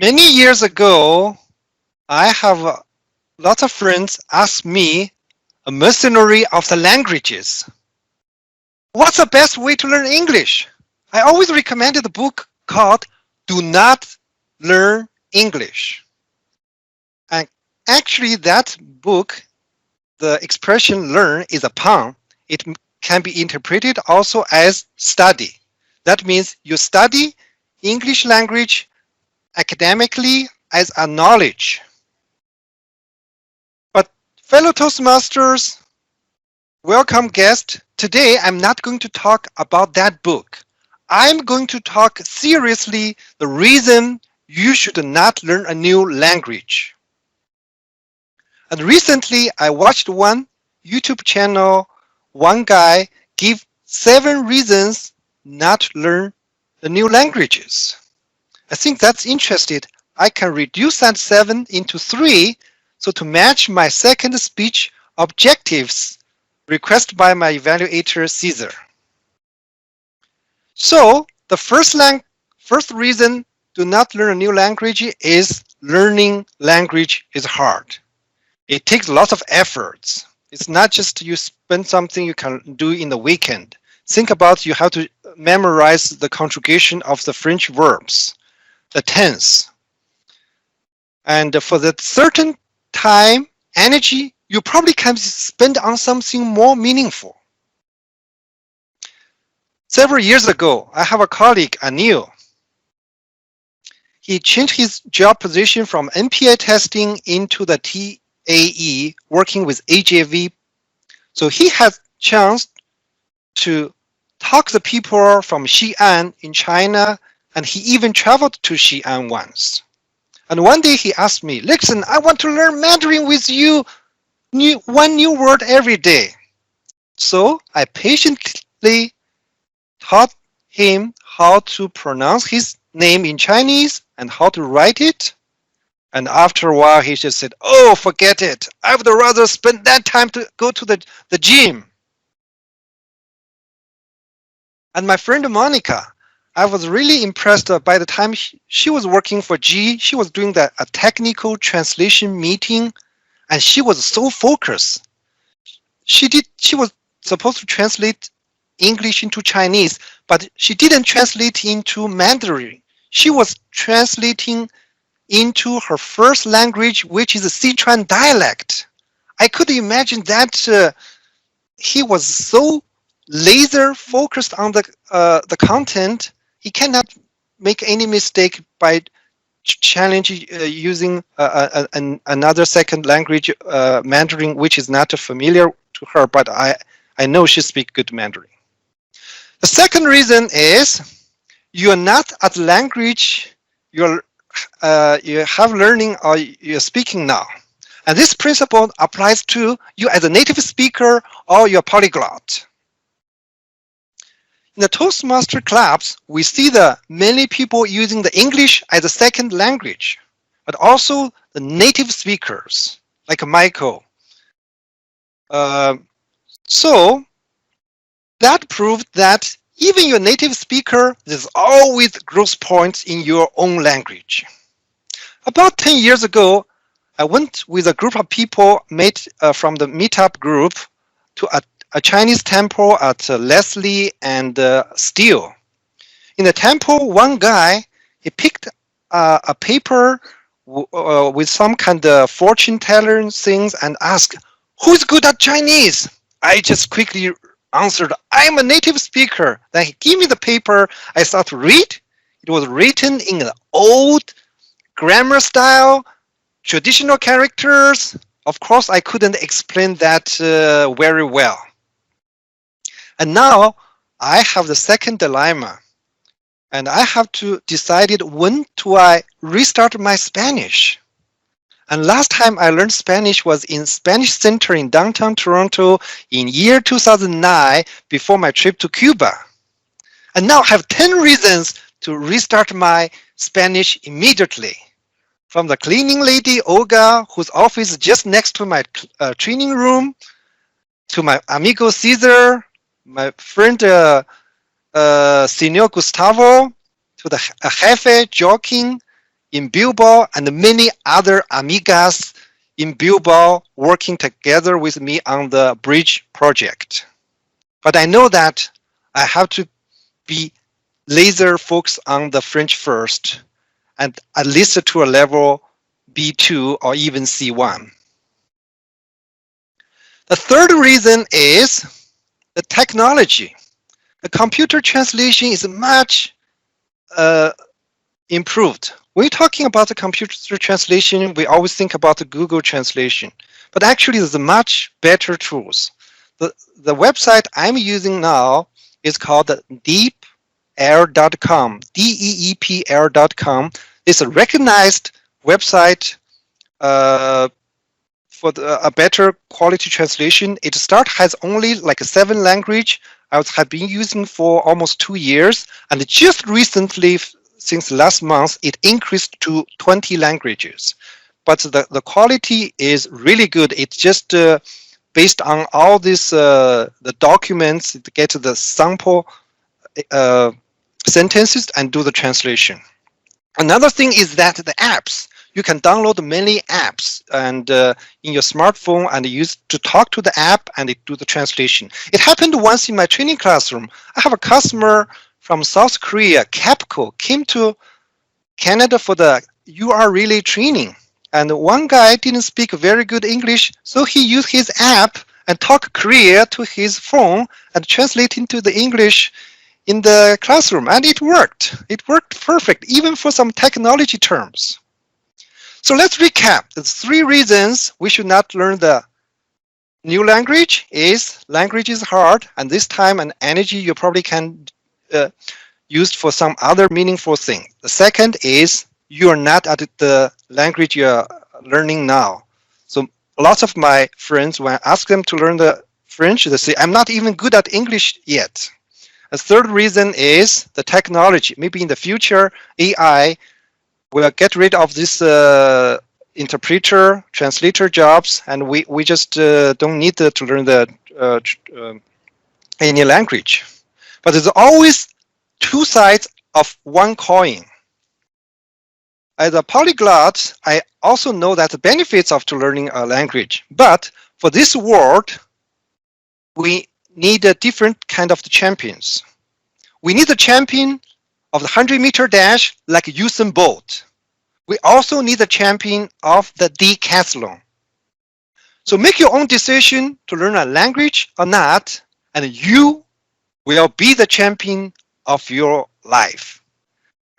Many years ago, I have lots of friends ask me, a mercenary of the languages, what's the best way to learn English? I always recommended a book called Do Not Learn English. And actually, that book, the expression learn is a pun. It can be interpreted also as study. That means you study English language academically as a knowledge. But fellow Toastmasters, welcome guest. Today I'm not going to talk about that book. I'm going to talk seriously the reason you should not learn a new language. And recently I watched one YouTube channel, one guy give 7 reasons not to learn the new languages. I think that's interesting. I can reduce that 7 into 3 so to match my second speech objectives requested by my evaluator Caesar. So the first reason to not learn a new language is learning language is hard. It takes lots of efforts. It's not just you spend something you can do in the weekend. Think about you have to memorize the conjugation of the French verbs, the tense. And for that certain time, energy, you probably can spend on something more meaningful. Several years ago, I have a colleague, Anil. He changed his job position from NPI testing into the TAE, working with AJV. So he had chance to talk to people from Xi'an in China, and he even traveled to Xi'an once. And one day he asked me, listen, I want to learn Mandarin with you, one new word every day. So I patiently taught him how to pronounce his name in Chinese and how to write it. And after a while, he just said, oh, forget it. I would rather spend that time to go to the gym. And my friend Monica, I was really impressed by the time she was working for GE. She was doing a technical translation meeting, and she was so focused. She was supposed to translate English into Chinese, but she didn't translate into Mandarin. She was translating into her first language, which is a Sichuan dialect. I could imagine that he was so laser focused on the content, he cannot make any mistake by challenging using another second language, Mandarin, which is not familiar to her, but I know she speaks good Mandarin. The second reason is you're not at language you have learning or you're speaking now. And this principle applies to you as a native speaker or your polyglot. In the Toastmaster clubs, we see many people using the English as a second language, but also the native speakers, like Michael. So that proved that even your native speaker, there's always growth points in your own language. About 10 years ago, I went with a group of people made from the meetup group to a Chinese temple at Leslie and Steele. In the temple, one guy, he picked a paper with some kind of fortune teller things and asked, who's good at Chinese? I just quickly answered, I'm a native speaker. Then he gave me the paper. I started to read. It was written in the old grammar style, traditional characters. Of course, I couldn't explain that very well. And now I have the second dilemma. And I have to decide when do I restart my Spanish. And last time I learned Spanish was in Spanish Center in downtown Toronto in year 2009 before my trip to Cuba. And now I have 10 reasons to restart my Spanish immediately. From the cleaning lady, Olga, whose office is just next to my training room, to my amigo Caesar, my friend Senor Gustavo, to the jefe, Joaquin, in Bilbao and many other amigas in Bilbao working together with me on the bridge project. But I know that I have to be laser focused on the French first, and at least to a level B2 or even C1. The third reason is the technology. The computer translation is much improved. When we're talking about the computer translation, we always think about the Google translation, but actually there's much better tools. The website I'm using now is called deepl.com, deepl.com. It's a recognized website for a better quality translation. It has only like 7 languages. I have been using for almost 2 years, and just recently, since last month, it increased to 20 languages. But the quality is really good. It's just based on all these the documents to get the sample sentences and do the translation. Another thing is that the apps, you can download many apps and in your smartphone and use to talk to the app and do the translation. It happened once in my training classroom. I have a customer from South Korea, Capco, came to Canada for the You Are Relay training. And one guy didn't speak very good English, so he used his app and talked Korea to his phone and translate into the English in the classroom, and it worked. It worked perfect, even for some technology terms. So let's recap. The 3 reasons we should not learn the new language is language is hard, and this time and energy you probably can use for some other meaningful thing. The second is you are not at the language you are learning now. So lots of my friends, when I ask them to learn the French, they say, I'm not even good at English yet. A third reason is the technology. Maybe in the future, AI will get rid of this interpreter, translator jobs, and we just don't need to learn the any language. But there's always 2 sides of one coin. As a polyglot, I also know that the benefits of learning a language. But for this world, we need a different kind of champions. We need a champion of the 100-meter dash like Usain Bolt. We also need a champion of the decathlon. So make your own decision to learn a language or not, and you will be the champion of your life.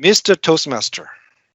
Mr. Toastmaster.